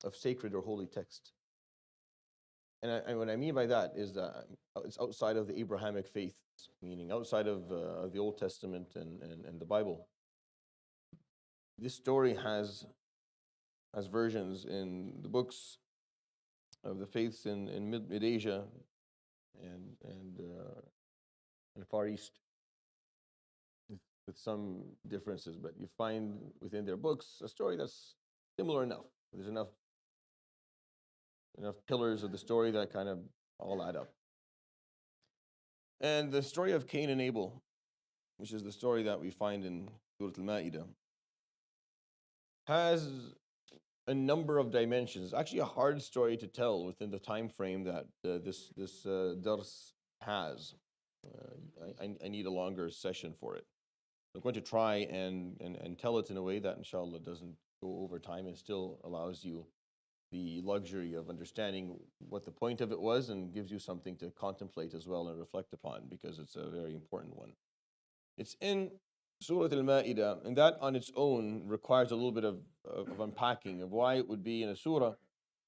of sacred or holy text. And what I mean by that is that it's outside of the Abrahamic faith, meaning outside of the Old Testament and the Bible. This story has versions in the books of the faiths in Mid-Asia and Far East, with some differences, but you find within their books a story that's similar enough. There's enough pillars of the story that kind of all add up. And the story of Cain and Abel, which is the story that we find in Surah Al-Ma'idah, has a number of dimensions. It's actually a hard story to tell within the time frame that this dars has. I need a longer session for it. I'm going to try and tell it in a way that, inshallah, doesn't go over time and still allows you the luxury of understanding what the point of it was and gives you something to contemplate as well and reflect upon, because it's a very important one. It's in Surah Al-Ma'idah, and that on its own requires a little bit of unpacking of why it would be in a surah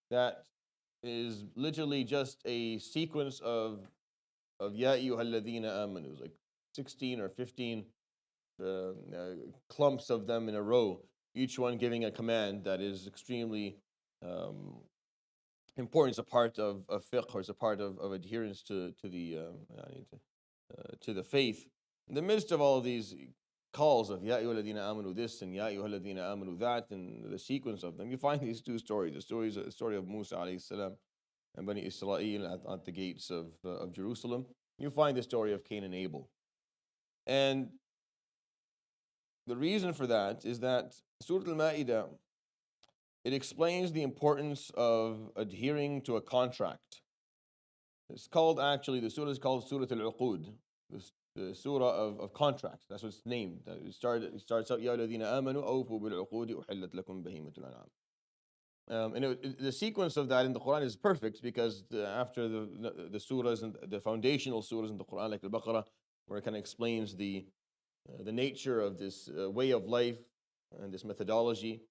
that is literally just a sequence of Ya ayyuhalladhina amanu, like 16 or 15 clumps of them in a row, each one giving a command that is extremely important. It's a part of fiqh, or it's a part of adherence to the faith. In the midst of all of these calls of Ya ayyuhalladhina amanu this and Ya ayyuhalladhina amanu that, and the sequence of them, you find these two stories. The story of Musa alayhi salam and Bani Israel at the gates of Jerusalem. You find the story of Cain and Abel. And the reason for that is that Surah Al-Ma'idah, it explains the importance of adhering to a contract. It's called, actually, the surah is called Surah Al-Uqud, the surah of contracts. That's what it's named. It starts out, Ya alladhina amanu awfu bil-uqudi uhillat lakum bahimatul an'am. And the sequence of that in the Quran is perfect, because after the surahs and the foundational surahs in the Quran, like Al-Baqarah, where it kind of explains the nature of this way of life and this methodology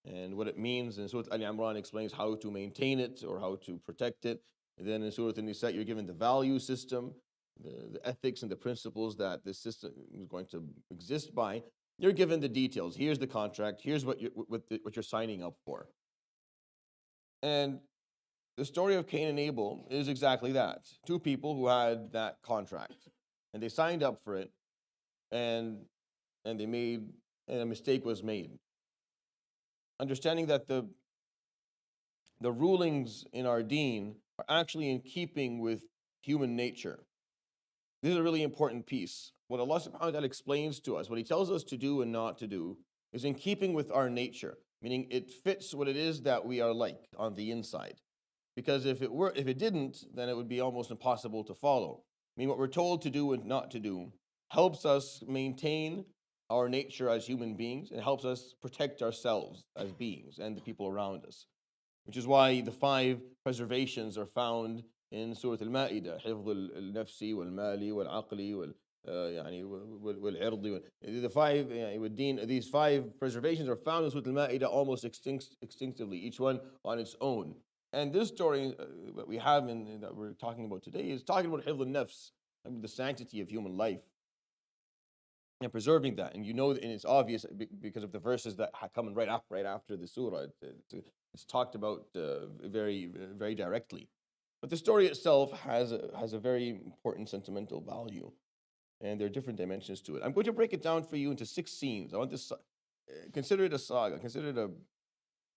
and what it means. And Surah Al-Imran explains how to maintain it or how to protect it. And then in Surah An-Nisa, you're given the value system, the ethics and the principles that this system is going to exist by. You're given the details. Here's the contract. Here's what you're signing up for. And the story of Cain and Abel is exactly that. Two people who had that contract, and they signed up for it, and a mistake was made. Understanding that the rulings in our deen are actually in keeping with human nature. This is a really important piece. What Allah subhanahu wa ta'ala explains to us, what He tells us to do and not to do, is in keeping with our nature, meaning it fits what it is that we are like on the inside. Because if it didn't, then it would be almost impossible to follow. I mean, what we're told to do and not to do helps us maintain our nature as human beings, and helps us protect ourselves as beings and the people around us. Which is why the 5 preservations are found in Surah Al-Ma'idah: حفظ النفس والمال والعقل والعرض. These 5 preservations are found in Surah Al-Ma'idah almost instinctively, each one on its own. And this story that we have that we're talking about today is talking about حفظ النفس, the sanctity of human life, and preserving that. And and it's obvious because of the verses that come right after the surah. It's talked about very, very directly. But the story itself has a very important sentimental value, and there are different dimensions to it. I'm going to break it down for you into 6 scenes. I want this, consider it a saga, consider it a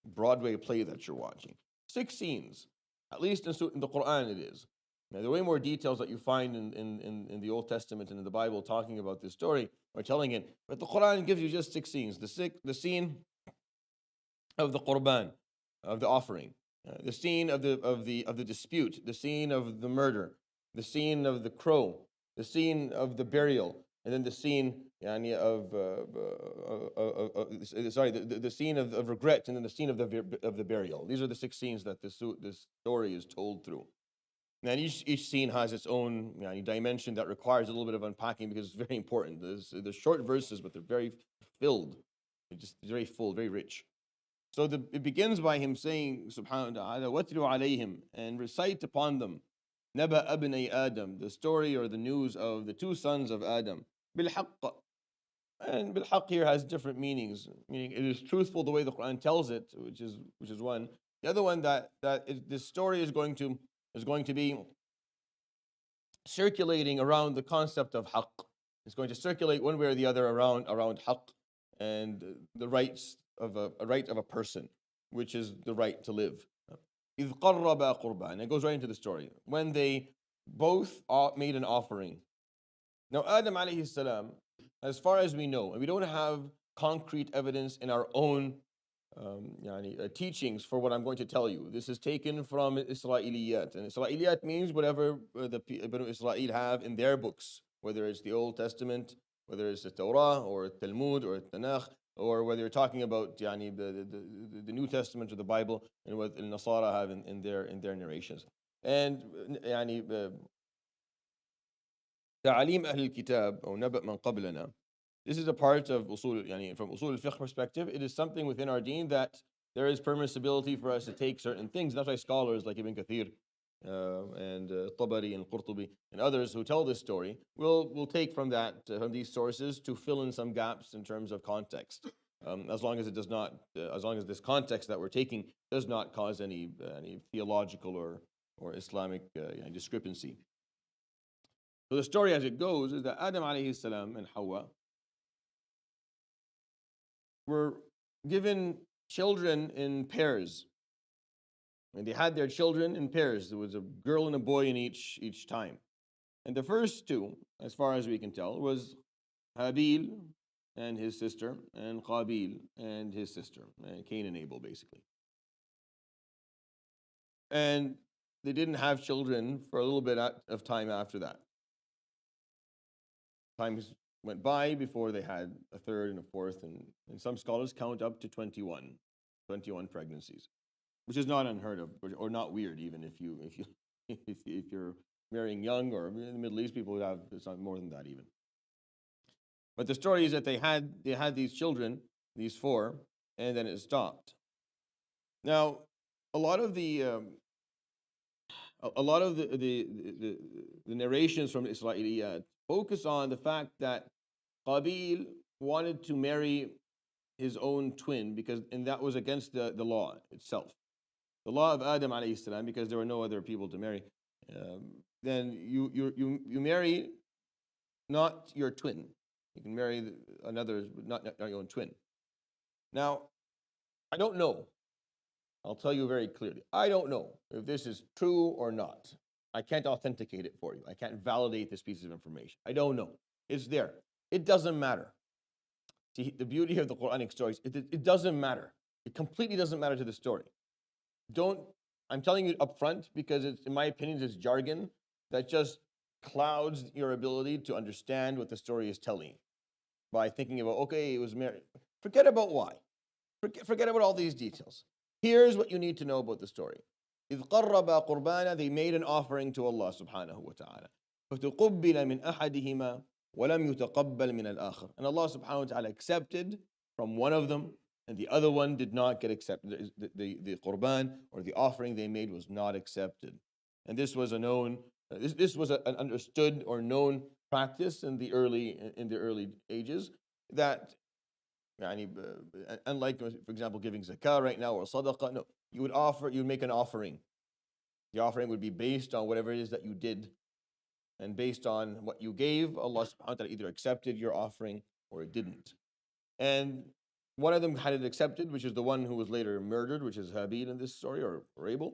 Broadway play that you're watching. 6 scenes, at least in the Quran it is. Now, there are way more details that you find in the Old Testament and in the Bible talking about this story or telling it, but the Quran gives you just 6 scenes. The scene of the Qurban, of the offering, the scene of the dispute, the scene of the murder, the scene of the crow, the scene of the burial, and then the scene the scene of regret, and then the scene of the burial. These are the 6 scenes that this story is told through. And each scene has its own dimension that requires a little bit of unpacking, because it's very important. There's short verses, but they're very filled. They're just very full, very rich. So it begins by him saying, subhanahu wa ta'ala, وَاتْلُ عَلَيْهِمْ, and recite upon them, نَبَأَ ابْنَيْ Adam, the story or the news of the two sons of Adam, بِالْحَقِّ. And bilhaq here has different meanings, meaning it is truthful the way the Quran tells it, which is one. The other one this story is going to be circulating around the concept of haqq. It's going to circulate one way or the other around haqq and the rights of a right of a person, which is the right to live. إِذْ قَرَّبَا قُرْبَانًا. It goes right into the story. When they both made an offering. Now, Adam alayhi salam, as far as we know, and we don't have concrete evidence in our own teachings for what I'm going to tell you. This is taken from Isra'iliyat. And Isra'iliyat means whatever the Banu Israel have in their books, whether it's the Old Testament, whether it's the Torah or the Talmud or the Tanakh, or whether you're talking about the New Testament or the Bible and what the Nasara have in their narrations. And تعليم أهل الكتاب أو نبأ من قبلنا. This is a part of usul, from usul al-fiqh perspective, it is something within our deen that there is permissibility for us to take certain things. That's why scholars like Ibn Kathir and Tabari and Qurtubi and others who tell this story will take from from these sources to fill in some gaps in terms of context, as long as it does not, as long as this context that we're taking does not cause any theological or Islamic discrepancy. So the story as it goes is that Adam alayhi salam and Hawa were given children in pairs. And they had their children in pairs. There was a girl and a boy in each time. And the first two, as far as we can tell, was Hābīl and his sister, and Qābīl and his sister, and Cain and Abel, basically. And they didn't have children for a little bit of time after that. Time went by before they had a third and a fourth, and some scholars count up to 21 pregnancies, which is not unheard of or not weird, even if you're marrying young, or in the Middle East people would have more than that even. But the story is that they had these children, these four, and then it stopped. Now, a lot of the narrations from Isra'iliyat focus on the fact that Qābīl wanted to marry his own twin and that was against the law itself, the law of Adam alayhi salam, because there were no other people to marry. Then you marry not your twin. You can marry another, not your own twin. Now, I don't know. I'll tell you very clearly. I don't know if this is true or not. I can't authenticate it for you. I can't validate this piece of information. I don't know. It's there. It doesn't matter. See, the beauty of the Quranic stories, it doesn't matter. It completely doesn't matter to the story. I'm telling you up front because in my opinion, it's jargon that just clouds your ability to understand what the story is telling by thinking about, okay, it was married. Forget about why. Forget about all these details. Here's what you need to know about the story. إِذْ قَرَّبَا قُرْبَانًا, they made an offering to Allah subhanahu wa ta'ala. فَتُقُبِّلَ مِنْ أَحَدِهِمَا وَلَمْ يُتَقَبَّلْ مِنَ الْآخَرِ. And Allah subhanahu wa ta'ala accepted from one of them, and the other one did not get accepted. The qurban, or the offering they made, was not accepted. And this was this was an understood or known practice in the early ages, that unlike, for example, giving zakah right now or sadaqah, no, you'd make an offering. The offering would be based on whatever it is that you did, and based on what you gave, Allah subhanahu wa ta'ala either accepted your offering or it didn't. And one of them had it accepted, which is the one who was later murdered, which is Hābīl in this story, or Abel.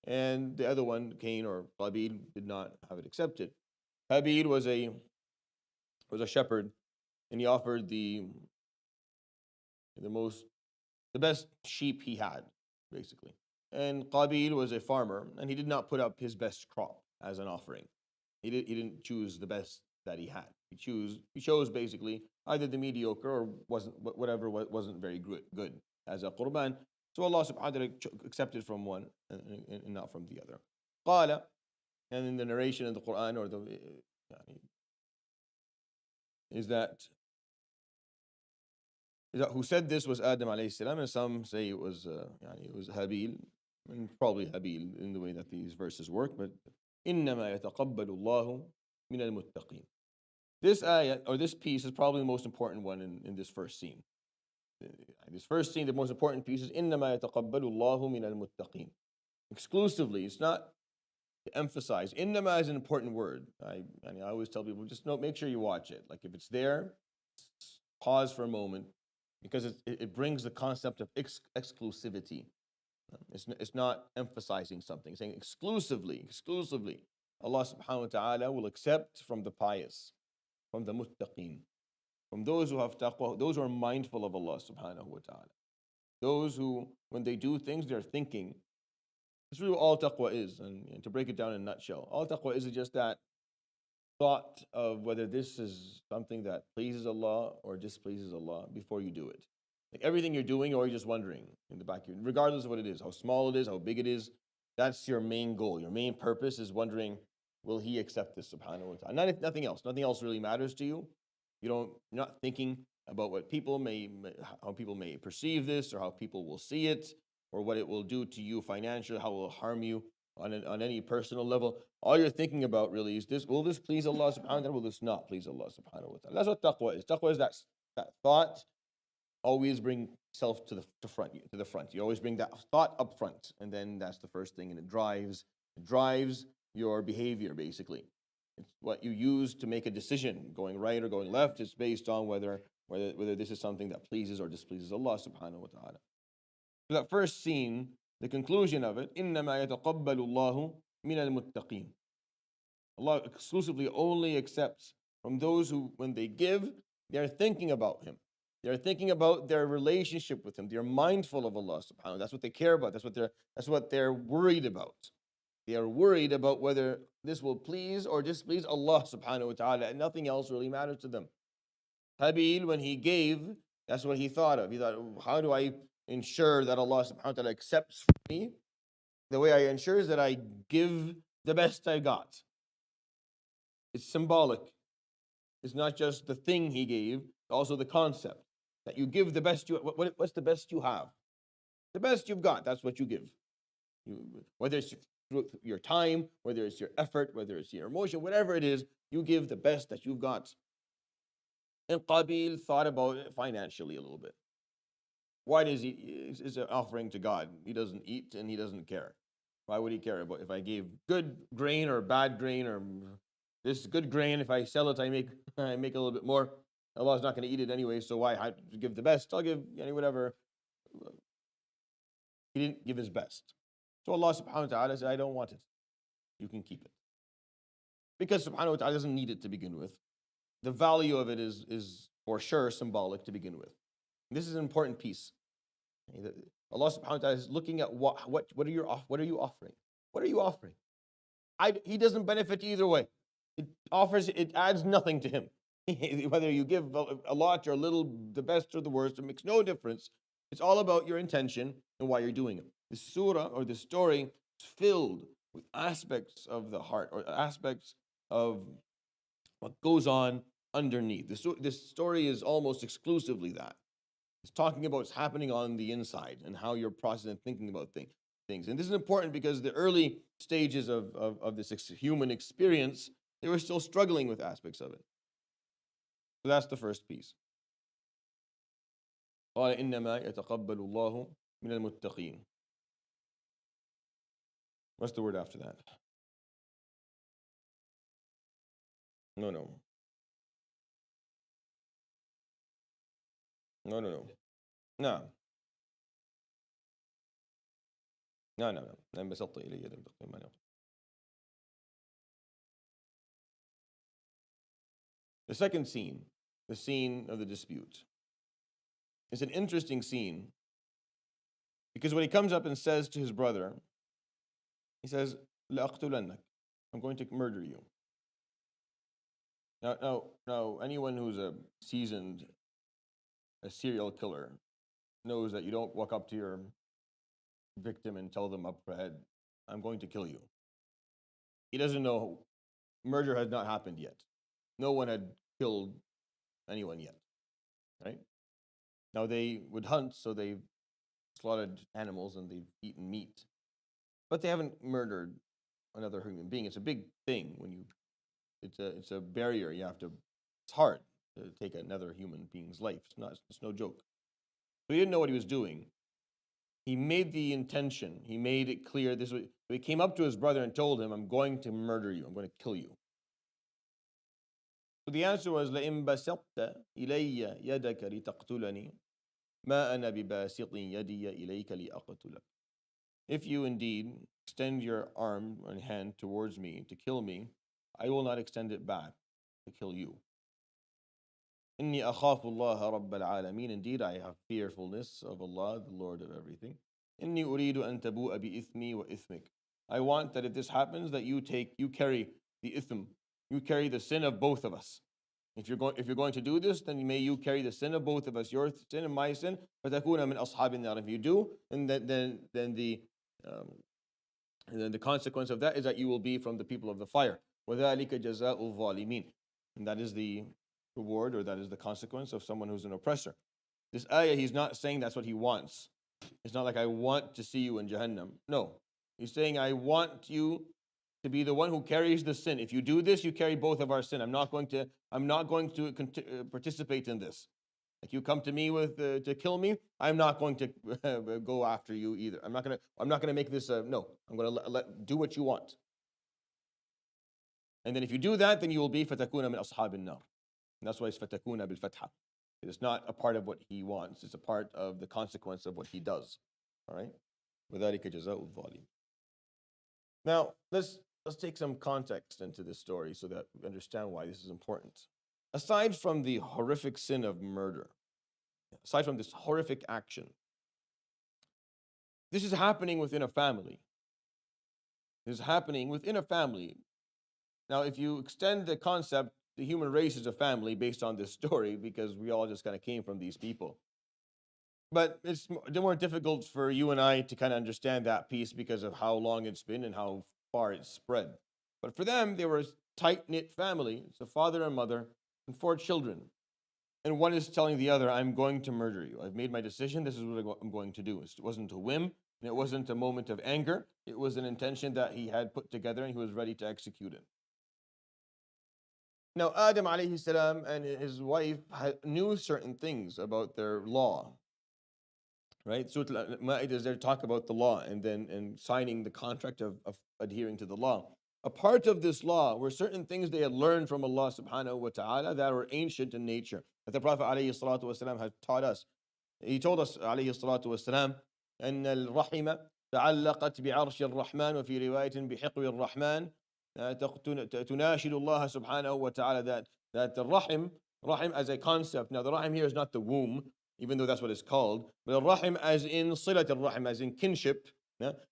And the other one, Cain or Qābīl, did not have it accepted. Hābīl was a shepherd, and he offered the best sheep he had, basically. And Qābīl was a farmer, and he did not put up his best crop as an offering. He didn't choose the best that he had. He chose basically either the mediocre or wasn't very good as a qurban. So Allah subhanahu wa ta'ala accepted from one and not from the other. قال, and in the narration of the Quran is that Who said this was Adam alayhi salam, and some say it was Hābīl, and probably Hābīl in the way that these verses work. But إِنَّمَا يَتَقَبَّلُ اللَّهُ مِنَ الْمُتَّقِينَ. This ayat, or this piece, is probably the most important one in this first scene. This first scene, the most important piece is إِنَّمَا يَتَقَبَّلُ اللَّهُ مِنَ الْمُتَّقِينَ. Exclusively, it's not to emphasize. Innama is an important word. I always tell people, just make sure you watch it. Like if it's there, pause for a moment, because it brings the concept of exclusivity. It's not emphasizing something. It's saying exclusively, Allah subhanahu wa ta'ala will accept from the pious, from the muttaqeen, from those who have taqwa, those who are mindful of Allah subhanahu wa ta'ala. Those who, when they do things, they're thinking. It's really all taqwa is, and to break it down in a nutshell, all taqwa is just that thought of whether this is something that pleases Allah or displeases Allah before you do it. Like everything you're doing, or you're just wondering in the back of your, regardless of what it is, how small it is, how big it is, that's your main goal. Your main purpose is wondering, will He accept this subhanahu wa ta'ala? Nothing else. Nothing else really matters to you. You're not thinking about what people how people may perceive this, or how people will see it, or what it will do to you financially, how it will harm you on any personal level. All you're thinking about really is this: will this please Allah subhanahu wa ta'ala? Will this not please Allah subhanahu wa ta'ala? That's what taqwa is. Taqwa is that thought. Always bring self to the front. You always bring that thought up front, and then that's the first thing, and it drives your behavior basically. It's what you use to make a decision, going right or going left. It's based on whether this is something that pleases or displeases Allah subhanahu wa ta'ala. So that first scene, the conclusion of it, إِنَّمَا يَتَقَبَّلُ اللَّهُ مِنَ الْمُتَّقِينَ. Allah exclusively only accepts from those who, when they give, they're thinking about Him. They're thinking about their relationship with Him. They're mindful of Allah subhanahu wa ta'ala. That's what they care about. That's what they're worried about. They are worried about whether this will please or displease Allah subhanahu wa ta'ala, and nothing else really matters to them. Hābīl, when he gave, that's what he thought of. He thought, how do I ensure that Allah subhanahu wa ta'ala accepts me? The way I ensure is that I give the best I got. It's symbolic. It's not just the thing he gave, also the concept. That you give the best what's the best you have? The best you've got, that's what you give. Whether it's your time, whether it's your effort, whether it's your emotion, whatever it is, you give the best that you've got. And Qābīl thought about it financially a little bit. Why does is an offering to God? He doesn't eat and he doesn't care. Why would he care about if I gave good grain or bad grain, or this good grain, if I sell it, I make a little bit more. Allah's not going to eat it anyway, so why I give the best? I'll give whatever. He didn't give his best. So Allah subhanahu wa ta'ala said, I don't want it. You can keep it. Because subhanahu wa ta'ala doesn't need it to begin with. The value of it is for sure symbolic to begin with. This is an important piece. Allah subhanahu wa ta'ala is looking at what are you offering? What are you offering? He doesn't benefit either way. It adds nothing to him. Whether you give a lot or a little, the best or the worst, it makes no difference. It's all about your intention and why you're doing it. The surah or the story is filled with aspects of the heart, or aspects of what goes on underneath. This story is almost exclusively that. It's talking about what's happening on the inside and how you're processing and thinking about things. And this is important because the early stages of this human experience, they were still struggling with aspects of it. So that's the first piece. قال إنما يتقبل الله من المتقين. What's the word after that? No. No. نعم. لم بسطت إلي يدا تقيما. The second scene, the scene of the dispute. It's an interesting scene because when he comes up and says to his brother, he says, لأقتلنك, I'm going to murder you. Now, anyone who's a serial killer knows that you don't walk up to your victim and tell them up ahead, I'm going to kill you. He doesn't know. Murder had not happened yet. No one had killed anyone yet, right? Now they would hunt, so they slaughtered animals and they've eaten meat, but they haven't murdered another human being. It's a big thing when you. It's a barrier. You have to. It's hard to take another human being's life. It's no joke. So he didn't know what he was doing. He made the intention. He made it clear. He came up to his brother and told him, "I'm going to murder you. I'm going to kill you." So the answer was, لَإِن بَسَطْتَ إِلَيَّ يَدَكَ لِتَقْتُلَنِي مَا أَنَا بِبَاسِطٍ يَدِيَ إِلَيْكَ لِأَقْتُلَكَ. If you indeed extend your arm and hand towards me to kill me, I will not extend it back to kill you. إِنِّي أَخَافُ اللَّهَ رَبَّ الْعَالَمِينَ. Indeed, I have fearfulness of Allah, the Lord of everything. إِنِّي أُرِيدُ أَن تَبُوءَ بِإِثْمِي وَإِثْمِكَ. I want that if this happens, that you carry the ithm, you carry the sin of both of us. If you're going to do this, then may you carry the sin of both of us, your sin and my sin. فَتَكُونَ مِنْ أَصْحَابِ النَّارِ. If you do, and then the consequence of that is that you will be from the people of the fire. وَذَلِكَ جَزَاءُ الظَّالِمِينَ. And that is the reward, or that is the consequence of someone who's an oppressor. This ayah, he's not saying that's what he wants. It's not like I want to see you in Jahannam. No. He's saying I want you to be the one who carries the sin. If you do this, you carry both of our sin. I'm not going to participate in this. Like you come to me with to kill me, I'm not going to go after you either. I'm not going to make this no. I'm going to do what you want. And then if you do that, then you will be fatakuna min ashabin nar. And that's why it's fatakuna bil fatha. It's not a part of what he wants. It's a part of the consequence of what he does. All right? وَذَلِكَ جَزَاءُ الظَّالِمِ. Now, let's take some context into this story so that we understand why this is important. Aside from the horrific sin of murder, aside from this horrific action, this is happening within a family. This is happening within a family. Now, if you extend the concept, the human race is a family based on this story, because we all just kind of came from these people. But it's more difficult for you and I to kind of understand that piece because of how long it's been and how far it's spread. But for them, they were a tight-knit family. It's a father and mother and 4 children. And one is telling the other, I'm going to murder you. I've made my decision. This is what I'm going to do. It wasn't a whim, and it wasn't a moment of anger. It was an intention that he had put together, and he was ready to execute it. Now, Adam alayhi salam and his wife knew certain things about their law. Right? Surah Al-Ma'idah is there to talk about the law and signing the contract of adhering to the law. A part of this law were certain things they had learned from Allah subhanahu wa ta'ala that were ancient in nature, that the Prophet alayhi salatu wasalam had taught us. He told us alayhi salatu wasalam, أن الرحمة تعلقت بعرش الرحمن وفي رواية بحقو الرحمن تناشد الله subhanahu wa ta'ala, that the rahim as a concept. Now the rahim here is not the womb, even though that's what it's called, but the rahim as in silat al-rahim, as in kinship,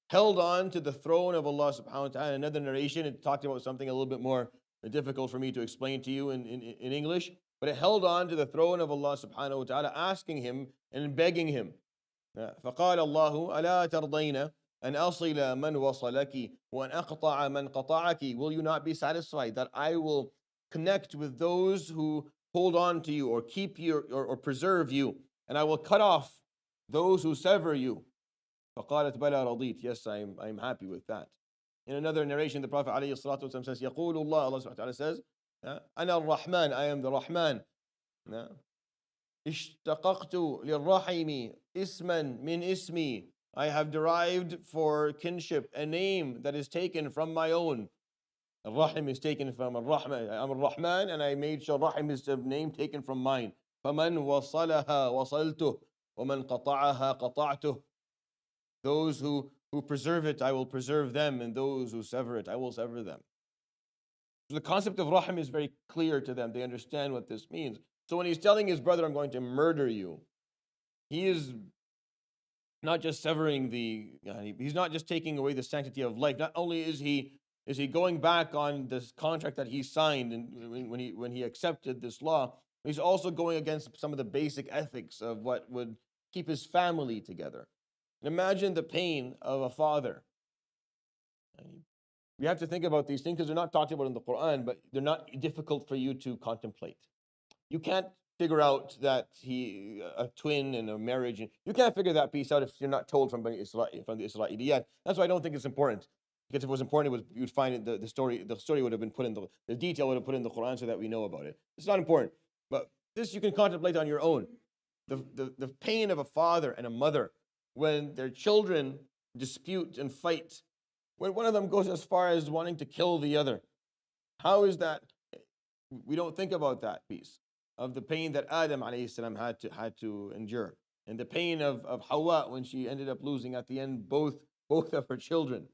held on to the throne of Allah subhanahu wa ta'ala. Another narration, it talked about something a little bit more difficult for me to explain to you in English, but it held on to the throne of Allah subhanahu wa ta'ala, asking him and begging him. فقال الله ألا ترضين أن أصل من وصلك وأن أقطع من قطعك. Will you not be satisfied that I will connect with those who hold on to you or keep you or preserve you, and I will cut off those who sever you? فقالت بلى رضيت. Yes, I'm happy with that. In another narration, the Prophet عليه الصلاة والسلام says, يقول الله, Allah subhanahu wa ta'ala says, أنا الرحمن, I am the Rahman. اشتققت للرحم اسما من اسمي. I have derived for kinship a name that is taken from my own. Rahim is taken from Ar-Rahman. I'm Ar-Rahman, and I made sure Rahim is a name taken from mine. فَمَنْ وَصَلَهَا وَصَلْتُهُ وَمَنْ قَطَعَهَا قَطَعْتُهُ. Those who preserve it, I will preserve them, and those who sever it, I will sever them. So the concept of Rahim is very clear to them. They understand what this means. So when he's telling his brother, I'm going to murder you, he is not just severing he's not just taking away the sanctity of life. Not only is he going back on this contract that he signed and when he accepted this law, he's also going against some of the basic ethics of what would keep his family together. And imagine the pain of a father. You have to think about these things because they're not talked about in the Quran, but they're not difficult for you to contemplate. You can't figure out that a twin and a marriage, and you can't figure that piece out if you're not told from the Israeliyat. That's why I don't think it's important. Because if it was important, you'd find it, the story would have been put in the detail would have put in the Quran so that we know about it. It's not important. But this you can contemplate on your own. The pain of a father and a mother when their children dispute and fight, when one of them goes as far as wanting to kill the other. How is that? We don't think about that piece of the pain that Adam alayhi salam had to endure, and the pain of Hawa when she ended up losing at the end both of her children.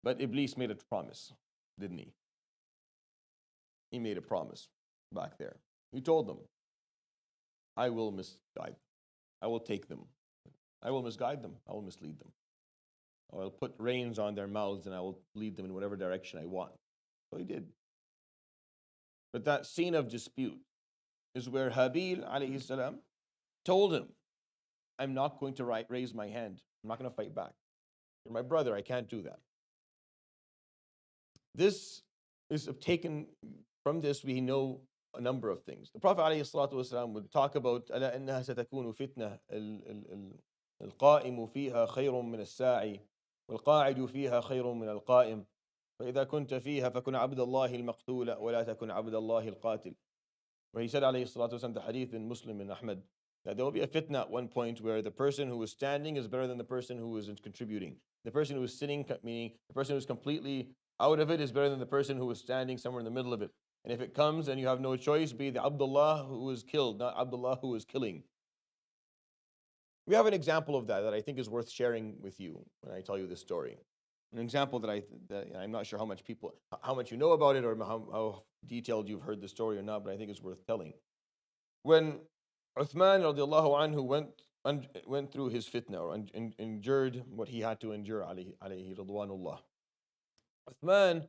But Iblis made a promise, didn't he? He made a promise back there. He told them, I will misguide them. I will take them. I will misguide them. I will mislead them. I will put reins on their mouths and I will lead them in whatever direction I want. So he did. But that scene of dispute is where Hābīl alayhi salam told him, I'm not going to raise my hand. I'm not going to fight back. You're my brother. I can't do that. This is taken from this, we know a number of things. The Prophet ﷺ would talk about أَلَا إِنَّهَا سَتَكُونُ فِتْنَةً الْقَائِمُ فِيهَا خَيْرٌ مِنَ السَّاعِ وَالْقَاعِدُ فِيهَا خَيْرٌ مِنَ الْقَائِمِ فإذا كنت فيها فكن عبد الله المقتول ولا تكن عبد الله القاتل. Where he said عليه الصلاة والسلام, the hadith in Muslim and Ahmad, that there will be a fitna at one point where the person who is standing is better than the person who is contributing. The person who is sitting, meaning the person who is completely out of it, is better than the person who is standing somewhere in the middle of it. And if it comes and you have no choice, be the Abdullah who is killed, not Abdullah who is killing. We have an example of that I think is worth sharing with you when I tell you this story. An example that I'm not sure how much you know about it or how detailed you've heard the story or not, but I think it's worth telling. When Uthman radiallahu anhu went through his fitna or endured what he had to endure, alayhi ridwanullah. Uthman,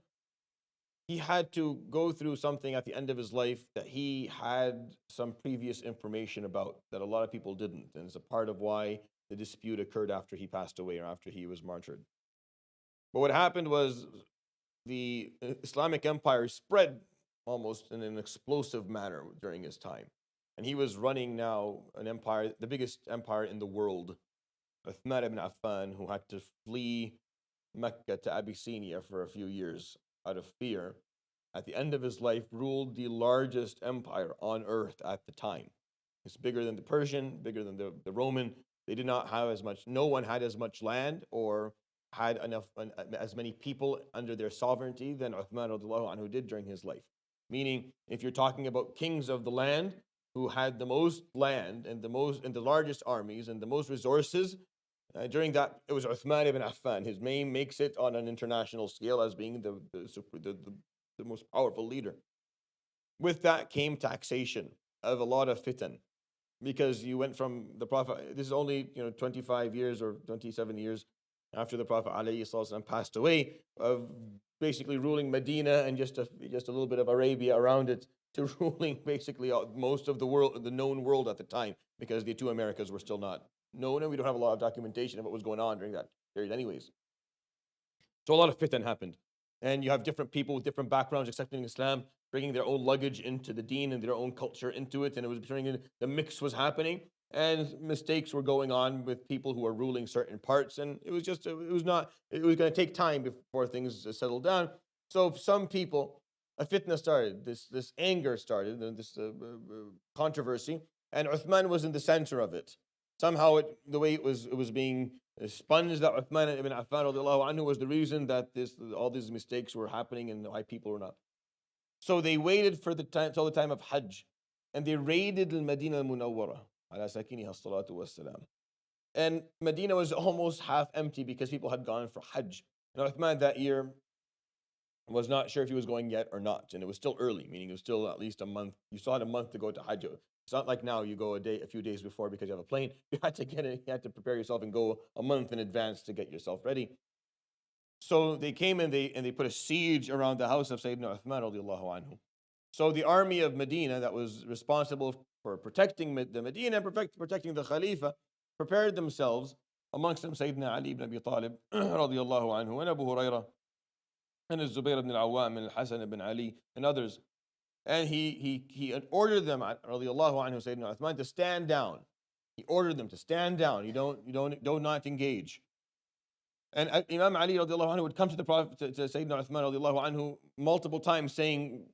he had to go through something at the end of his life that he had some previous information about that a lot of people didn't. And it's a part of why the dispute occurred after he passed away or after he was martyred. But what happened was the Islamic empire spread almost in an explosive manner during his time. And he was running now an empire, the biggest empire in the world. Uthman ibn Affan, who had to flee Mecca to Abyssinia for a few years out of fear, at the end of his life ruled the largest empire on earth at the time. It's bigger than the Persian, bigger than the Roman. They did not have as much, no one had as much land or had as many people under their sovereignty than Uthman radiallahu anhu did during his life. Meaning, if you're talking about kings of the land who had the most land and the largest armies and the most resources, during that, it was Uthman ibn Affan. His name makes it on an international scale as being the most powerful leader. With that came taxation of a lot of fitan, because you went from the Prophet. This is only 25 years or 27 years after the Prophet ﷺ passed away, of basically ruling Medina and just a little bit of Arabia around it, to ruling basically most of the world, the known world at the time, because the two Americas were still not known, and we don't have a lot of documentation of what was going on during that period anyways. So a lot of fitan happened. And you have different people with different backgrounds accepting Islam, bringing their own luggage into the deen and their own culture into it, and it was the mix was happening, and mistakes were going on with people who were ruling certain parts, and it was going to take time before things settled down. So some people, a fitna started, this anger started, and this controversy, and Uthman was in the center of it. Somehow, the way it was being sponged, that Uthman ibn Affan radiallahu anhu was the reason that all these mistakes were happening and why people were not. So they waited for till the time of Hajj, and they raided al-Madinah al-Munawwara, ala sakiniha as-salatu was-salam. And Medina was almost half empty because people had gone for Hajj. And Uthman that year was not sure if he was going yet or not, and it was still early, meaning it was still at least a month. You still had a month to go to Hajj. It's not like now you go a few days before because you have a plane. You had to get it. You had to prepare yourself and go a month in advance to get yourself ready. So they came and they put a siege around the house of Sayyidina Uthman radiallahu anhu. So the army of Medina that was responsible for protecting the Medina and protecting the Khalifa prepared themselves, amongst them Sayyidina Ali ibn Abi Talib radiallahu anhu, and Abu Hurairah, and Zubayr ibn al-Awwam, and Al-Hasan ibn Ali, and others. And he ordered them, radiallahu anhu, Sayyidina Uthman, to stand down. He ordered them to stand down. You don't not engage. And Imam Ali radiallahu anhu would come to the Prophet, to Sayyidina Uthman radiallahu anhu, multiple times saying,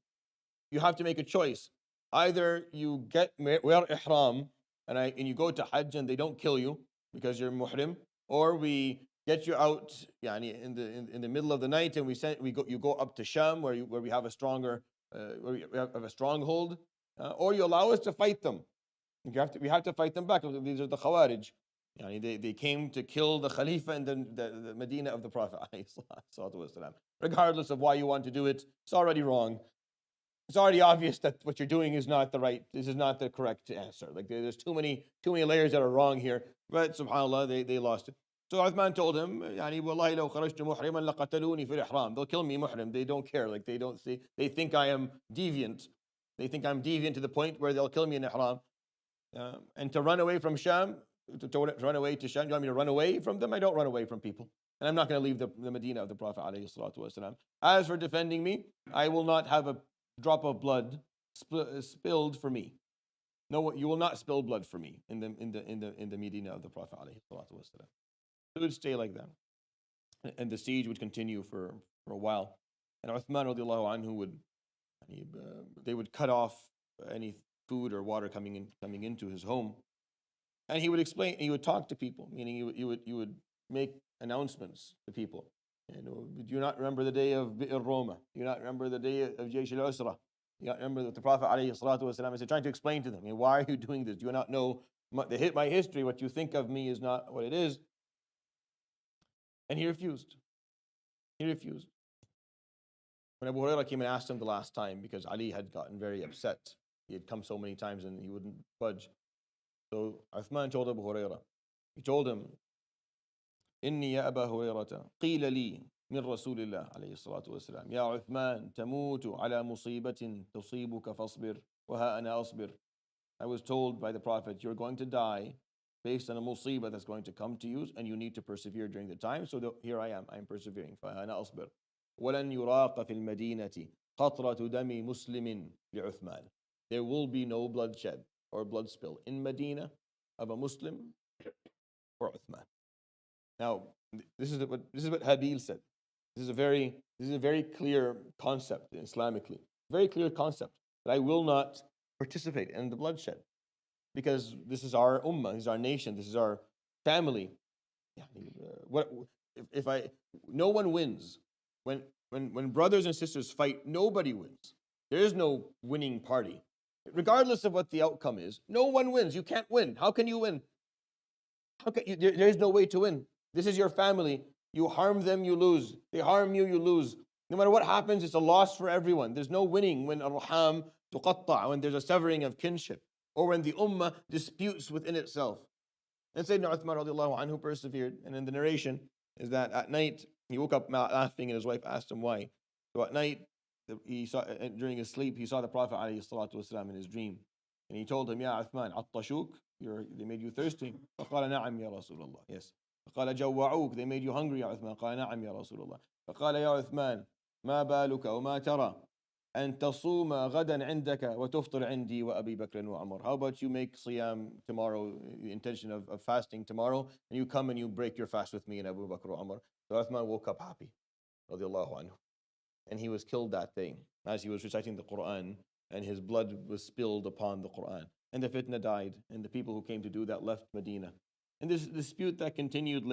you have to make a choice. Either you wear ihram and you go to Hajj and they don't kill you because you're muhrim, or we get you out in the middle of the night and you go up to Sham where we have a stronger where we have a stronghold, or you allow us to fight them. We have to fight them back. These are the Khawarij. They came to kill the Khalifa in the Medina of the Prophet, regardless of why you want to do it. It's already wrong. It's already obvious that what you're doing is not this is not the correct answer. Like there's too many layers that are wrong here. But subhanAllah, they lost it. So Uthman told him, Wallahi law kharajtu muhriman laqataluni fil ihram. They'll kill me muhrim. They don't care. Like they think I am deviant. They think I'm deviant to the point where they'll kill me in ihram. And to run away from Sham, to run away to Sham, you want me to run away from them? I don't run away from people. And I'm not going to leave the Medina of the Prophet ﷺ. As for defending me, I will not have a drop of blood spilled for me. No, you will not spill blood for me in the Medina of the Prophet ﷺ. It would stay like that, and the siege would continue for a while. And Uthman radiallahu anhu they would cut off any food or water coming into his home, and he would explain. He would talk to people, meaning you would make announcements to people. Do you not remember the day of Bi'r Roma? Do you not remember the day of Jaysh al-Usra? Do you not remember that the Prophet ﷺ is trying to explain to them, why are you doing this? Do you not know my history? What you think of me is not what it is. And he refused. He refused. When Abu Hurairah came and asked him the last time, because Ali had gotten very upset. He had come so many times and he wouldn't budge. So Uthman told Abu Hurairah, he told him, إني يا أبا هريرة قيل لي من رسول الله عليه الصلاة والسلام يا عثمان تموت على مصيبة تصيبك فاصبر وها أنا أصبر. I was told by the Prophet, you're going to die based on a musibah that's going to come to you, and you need to persevere during the time. So here I am persevering. فأنا أصبر. ولن يراق في المدينة قطرة دم مسلم لعثمان. There will be no bloodshed or blood spill in Medina of a Muslim for Uthman. Now, this is what Hābīl said. This is a very clear concept Islamically. Very clear concept that I will not participate in the bloodshed, because this is our ummah, this is our nation, this is our family. No one wins. When brothers and sisters fight, nobody wins. There is no winning party. Regardless of what the outcome is, no one wins. You can't win. How can you win? There is no way to win. This is your family. You harm them, you lose. They harm you, you lose. No matter what happens, it's a loss for everyone. There's no winning when arham tuqatta, when there's a severing of kinship, or when the ummah disputes within itself. And Sayyidina Uthman radiallahu anhu persevered. And in the narration is that at night he woke up laughing, and his wife asked him why. So at night, he saw, during his sleep, he saw the Prophet ﷺ in his dream, and he told him, "Ya Uthman, attashuk, they made you thirsty." فقال نعم يا رسول الله. Yes. فقال جوعوك, they made you hungry, يا عثمان. قال نعم يا رسول الله. فقال يا عثمان ما بالك وما ترى أن تصوم غدا عندك وتفطر عندي وأبي بكر وعمر. How about you make siyam tomorrow, the intention of fasting tomorrow, and you come and you break your fast with me and Abu Bakr wa Umar. So Uthman woke up happy, radiallahu anhu. And he was killed that day as he was reciting the Quran, and his blood was spilled upon the Quran. And the fitna died, and the people who came to do that left Medina. And this dispute that continued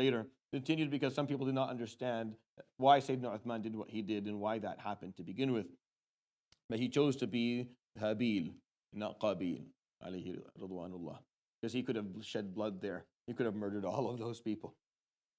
because some people did not understand why Sayyidina Uthman did what he did and why that happened to begin with. But he chose to be Hābīl, not Qābīl, عليه ridwanullah, because he could have shed blood there. He could have murdered all of those people.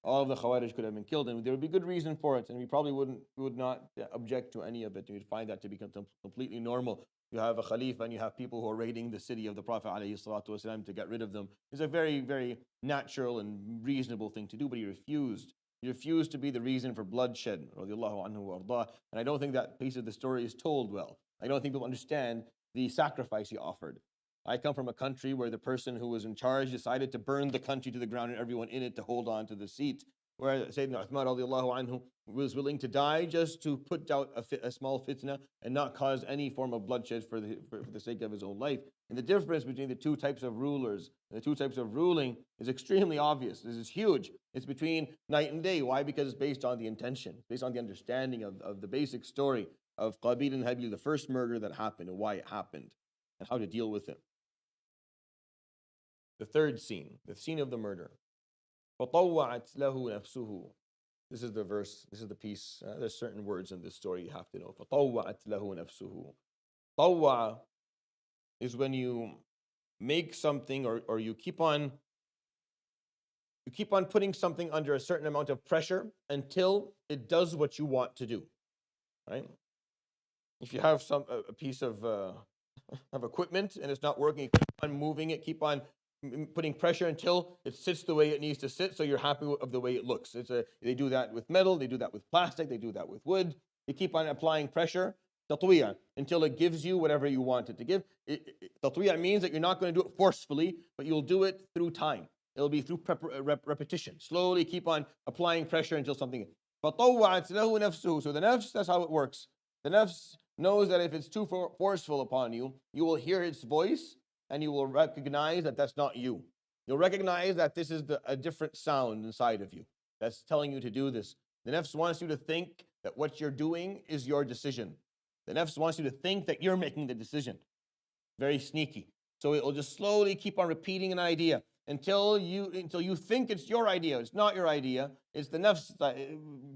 All of the Khawarij could have been killed, and there would be good reason for it, and we probably would not object to any of it. We'd find that to be completely normal. You have a Khalifa and you have people who are raiding the city of the Prophet ﷺ to get rid of them. It's a very, very natural and reasonable thing to do, but he refused. He refused to be the reason for bloodshed, radiallahu anhu wa ardah. And I don't think that piece of the story is told well. I don't think people understand the sacrifice he offered. I come from a country where the person who was in charge decided to burn the country to the ground and everyone in it to hold on to the seat. where Sayyidina Uthman radiallahu anhu was willing to die just to put out a small fitna and not cause any form of bloodshed for the sake of his own life. And the difference between the two types of rulers and the two types of ruling is extremely obvious. This is huge. It's between night and day. Why? Because it's based on the intention, based on the understanding of the basic story of Qābīl and Hābīl, the first murder that happened and why it happened and how to deal with it. The third scene, the scene of the murder. فَطَوَّعَتْ لَهُ نَفْسُهُ. This is the verse, this is the piece. There's certain words in this story you have to know. فَطَوَّعَتْ لَهُ نَفْسُهُ. طَوَّعَ is when you make something or you keep on putting something under a certain amount of pressure until it does what you want to do. Right? If you have a piece of equipment and it's not working, you keep on moving it, keep on putting pressure until it sits the way it needs to sit, so you're happy with the way it looks. They do that with metal, they do that with plastic, they do that with wood. You keep on applying pressure, tatwiya, until it gives you whatever you want it to give. Tatwiya means that you're not going to do it forcefully, but you'll do it through time. It'll be through repetition. Slowly keep on applying pressure until something. فَطَوَّعَتْ لَهُ نَفْسُهُ. So the nafs, that's how it works. The nafs knows that if it's too forceful upon you, you will hear its voice and you will recognize that that's not you. You'll recognize that this is a different sound inside of you that's telling you to do this. The nafs wants you to think that what you're doing is your decision. The nafs wants you to think that you're making the decision. Very sneaky. So it will just slowly keep on repeating an idea until you think it's your idea. It's not your idea. It's the nafs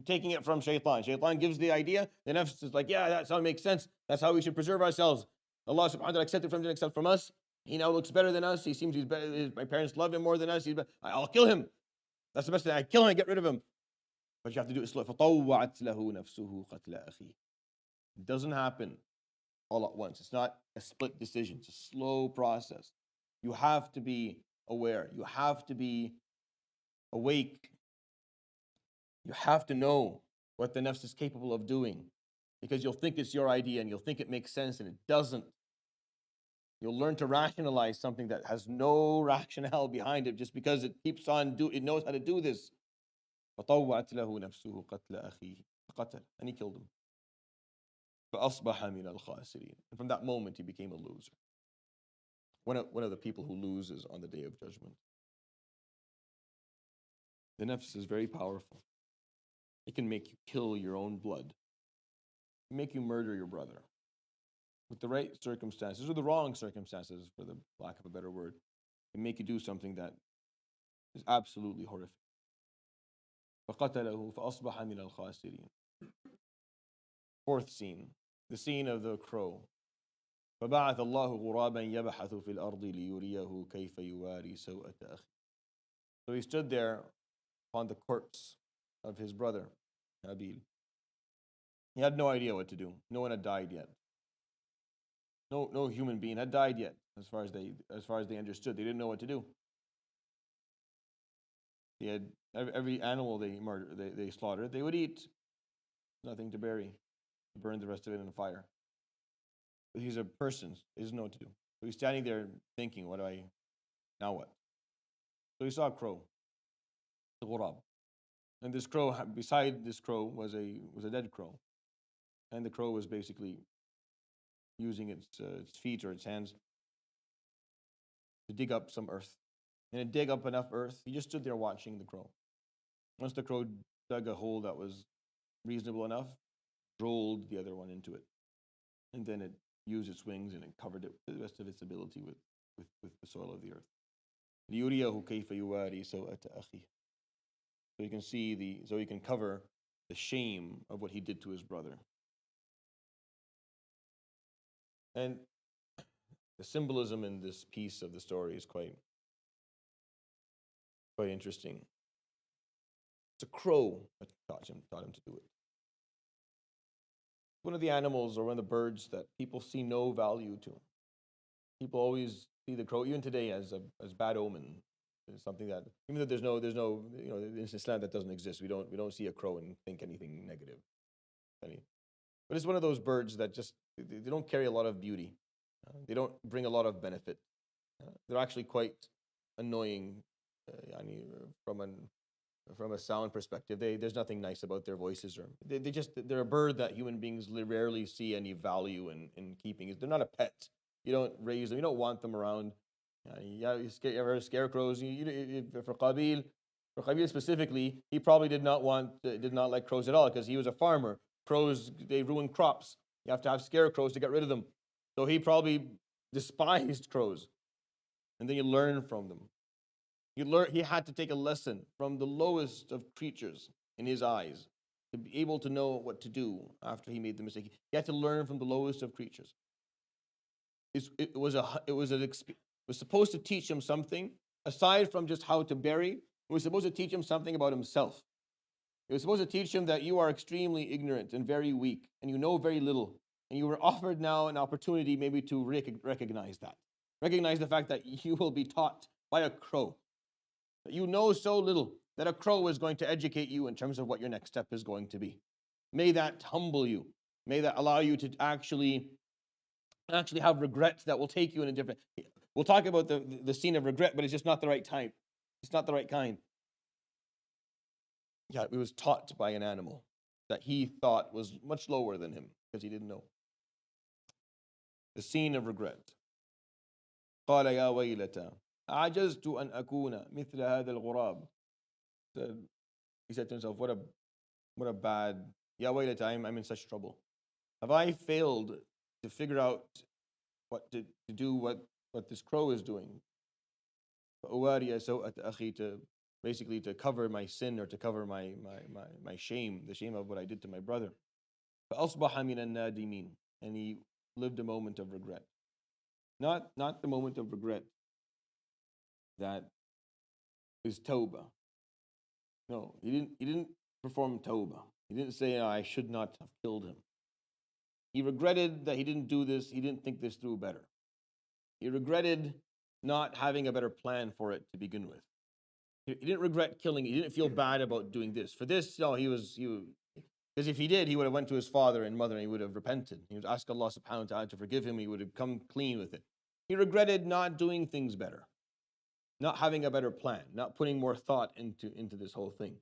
taking it from shaitan. Shaitan gives the idea. The nafs is like, yeah, that sound makes sense. That's how we should preserve ourselves. Allah subhanahu wa ta'ala accepted from him, accept from us. He now looks better than us. He seems he's better. My parents love him more than us. I'll kill him. That's the best thing. I kill him, I get rid of him. But you have to do it slowly. فَطَوَّعَتْ لَهُ نَفْسُهُ قَتْلَ أَخِيهِ. It doesn't happen all at once. It's not a split decision. It's a slow process. You have to be aware. You have to be awake. You have to know what the nafs is capable of doing, because you'll think it's your idea and you'll think it makes sense and it doesn't. You'll learn to rationalize something that has no rationale behind it just because it keeps on it knows how to do this. فَطَوَّعَتْ لَهُ نَفْسُهُ قَتْلَ أَخِيهِ فَقَتَلَ, and he killed him. فَأَصْبَحَ مِنَ الْخَاسِرِينَ. And from that moment he became a loser. One of the people who loses on the Day of Judgment. The nafs is very powerful. It can make you kill your own blood. It can make you murder your brother. With the right circumstances, or the wrong circumstances, for the lack of a better word, can make you do something that is absolutely horrific. فَقَتَلَهُ فَأَصْبَحَ مِنَ الْخَاسِرِينَ. Fourth scene, the scene of the crow. فَبَعَثَ اللَّهُ غُرَابًا يَبْحَثُ فِي الْأَرْضِ لِيُرِيَهُ كَيْفَ يُوَارِي سَوْءَةَ أَخِيهِ. So he stood there upon the corpse of his brother, Hābīl. He had no idea what to do. No one had died yet. No human being had died yet, as far as they understood. They didn't know what to do. They had every animal they slaughtered, they would eat. Nothing to bury. Burn the rest of it in a fire. But he's a person, he doesn't know what to do. So he's standing there thinking, now what? So he saw a crow, the ghurab. And this crow, beside this crow was a dead crow. And the crow was basically using its feet or its hands to dig up some earth. And it dug up enough earth, he just stood there watching the crow. Once the crow dug a hole that was reasonable enough, rolled the other one into it. And then it used its wings and it covered it to the best of its ability with the soil of the earth. لِيُرِيَهُ كَيْفَ يُوَارِي سَوْءَةَ أَخِيهِ. So he can cover the shame of what he did to his brother. And the symbolism in this piece of the story is quite interesting. It's a crow that taught him to do it. One of the animals or one of the birds that people see no value to. People always see the crow, even today, as bad omen. It's something that, even though there's no, in Islam that doesn't exist. We don't see a crow and think anything negative. But it's one of those birds that just, they don't carry a lot of beauty. They don't bring a lot of benefit. They're actually quite annoying from from a sound perspective. There's nothing nice about their voices, or they're a bird that human beings rarely see any value in keeping. They're not a pet. You don't raise them. You don't want them around. You ever heard of scarecrows? For Qābīl specifically, he probably did not like crows at all, because he was a farmer. Crows, they ruin crops. You have to have scarecrows to get rid of them. So he probably despised crows. And then you learn from them. He had to take a lesson from the lowest of creatures in his eyes to be able to know what to do after he made the mistake. He had to learn from the lowest of creatures. It was supposed to teach him something aside from just how to bury. It was supposed to teach him something about himself. It was supposed to teach him that you are extremely ignorant and very weak, and you know very little, and you were offered now an opportunity maybe to recognize that. Recognize the fact that you will be taught by a crow. You know so little that a crow is going to educate you in terms of what your next step is going to be. May that humble you. May that allow you to actually have regrets that will take you in a different... We'll talk about the scene of regret, but it's just not the right time. It's not the right kind. Yeah, it was taught by an animal that he thought was much lower than him because he didn't know. The scene of regret. قال يا ويلتى عجزت أن أكون مثل هذا الغراب. He said to himself, what a bad, يا ويلتى, I'm in such trouble. Have I failed to figure out what to do what this crow is doing? فأواري سوءة أخي, to cover my sin, or to cover my shame, the shame of what I did to my brother. فأصبح من النادمين, and he lived a moment of regret. Not the moment of regret that is tawbah. No, he didn't perform tawbah. He didn't say, I should not have killed him. He regretted that he didn't do this. He didn't think this through better. He regretted not having a better plan for it to begin with. He didn't regret killing. He didn't feel bad about doing this. For this, no, because if he did, he would have went to his father and mother and he would have repented. He would ask Allah subhanahu wa ta'ala to forgive him. He would have come clean with it. He regretted not doing things better, not having a better plan, not putting more thought into this whole thing,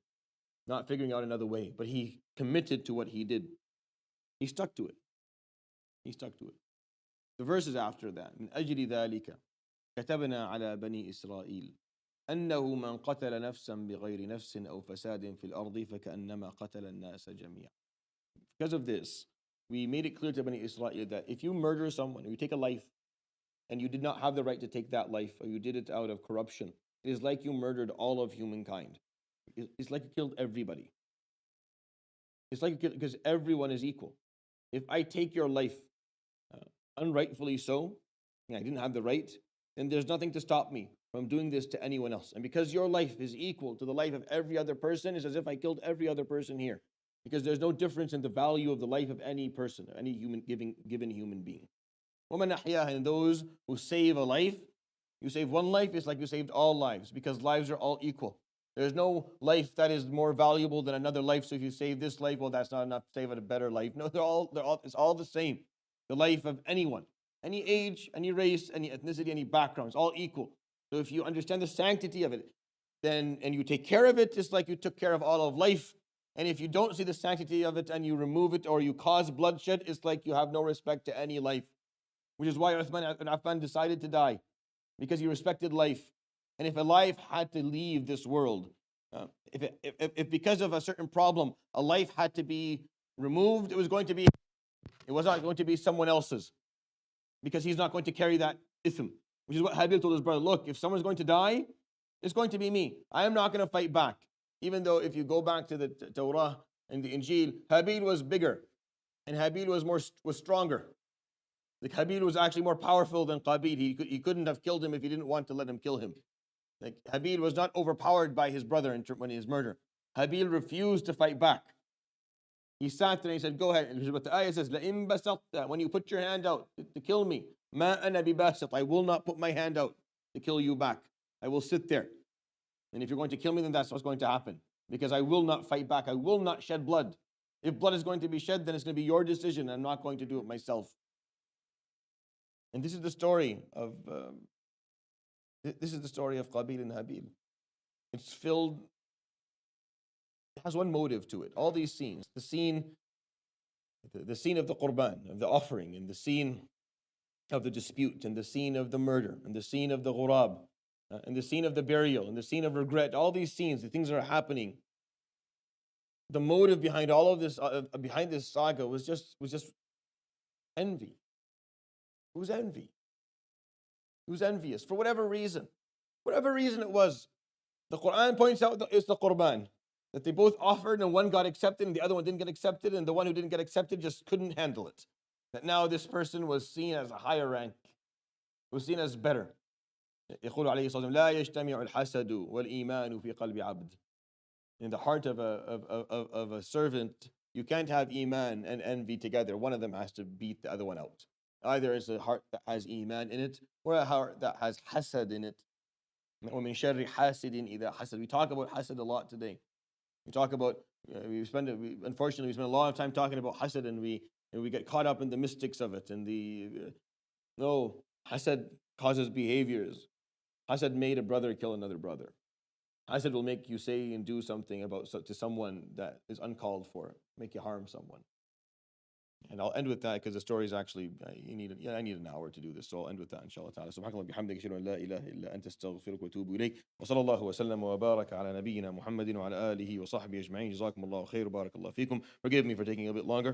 not figuring out another way. But he committed to what he did. He stuck to it. He stuck to it. The verses after that, من أجل ذلك كتبنا على بني إسرائيل أنه من قتل نفسا بغير نفس أو فساد في الأرض فكأنما قتل الناس جميعا. Because of this, we made it clear to Bani Israel that if you murder someone, or you take a life, and you did not have the right to take that life, or you did it out of corruption, it is like you murdered all of humankind. It's like you killed everybody. It's like because everyone is equal. If I take your life unrightfully so, and I didn't have the right, then there's nothing to stop me from doing this to anyone else. And because your life is equal to the life of every other person, it's as if I killed every other person here. Because there's no difference in the value of the life of any person, any given human being. وَمَنْ أَحْيَاهَا, and those who save a life, you save one life, it's like you saved all lives, because lives are all equal. There's no life that is more valuable than another life. So if you save this life, well, that's not enough to save a better life. No, it's all the same. The life of anyone, any age, any race, any ethnicity, any background, it's all equal. So if you understand the sanctity of it, then and you take care of it, just like you took care of all of life. And if you don't see the sanctity of it and you remove it or you cause bloodshed, it's like you have no respect to any life. Which is why Uthman ibn Affan decided to die, because he respected life. And if a life had to leave this world, if because of a certain problem, a life had to be removed, it was not going to be someone else's, because he's not going to carry that ithm. Which is what Hābīl told his brother, look, if someone's going to die, it's going to be me. I am not going to fight back. Even though if you go back to the Torah and the Injil, Hābīl was bigger and Hābīl was stronger. Like Hābīl was actually more powerful than Qābīl. He couldn't have killed him if he didn't want to let him kill him. Like Hābīl was not overpowered by his brother when his murder. Hābīl refused to fight back. He sat there and he said, go ahead. And this is what the ayah says, لَإِن بَسَطْتَ, when you put your hand out to kill me, مَا أَنَا بِبَاسِطْ, I will not put my hand out to kill you back. I will sit there. And if you're going to kill me, then that's what's going to happen. Because I will not fight back. I will not shed blood. If blood is going to be shed, then it's going to be your decision. I'm not going to do it myself. And this is the story of Qābīl and Hābīl. It's filled has one motive to it. All these scenes, the scene of the qurban, of the offering, and the scene of the dispute, and the scene of the murder, and the scene of the ghurab, and the scene of the burial, and the scene of regret, all these scenes, the things that are happening. The motive behind all of this, behind this saga was just envy. It was envy. He was envious for whatever reason. Whatever reason it was. The Quran points out that it's the qurban, that they both offered and one got accepted and the other one didn't get accepted, and the one who didn't get accepted just couldn't handle it. That now this person was seen as a higher rank, was seen as better. يقول عليه الصلاة والسلام لا يجتمع الحسد والإيمان في قلب عبد. In the heart of a servant, you can't have iman and envy together. One of them has to beat the other one out. Either it's a heart that has iman in it, or a heart that has hasad in it. ومن شر حاسد إذا حسد. We talk about hasad a lot today. We talk about, unfortunately, we spend a lot of time talking about hasad, and we get caught up in the mystics of it. And no, hasad causes behaviors. Hasad made a brother kill another brother. Hasad will make you say and do something to someone that is uncalled for, make you harm someone. And I'll end with that because the story is actually, I need an hour to do this, so I'll end with that, inshallah ta'ala. Subhanakallah bihamdika, ashhadu an la ilaha illa anta astaghfiruka wa atubu ilayk. Wa sallallahu wa sallam wa baraka ala nabiyyina Muhammadin wa ala alihi wa sahbihi ajma'in. Jazakumullahu khair, barakallahu feekum. Forgive me for taking a bit longer.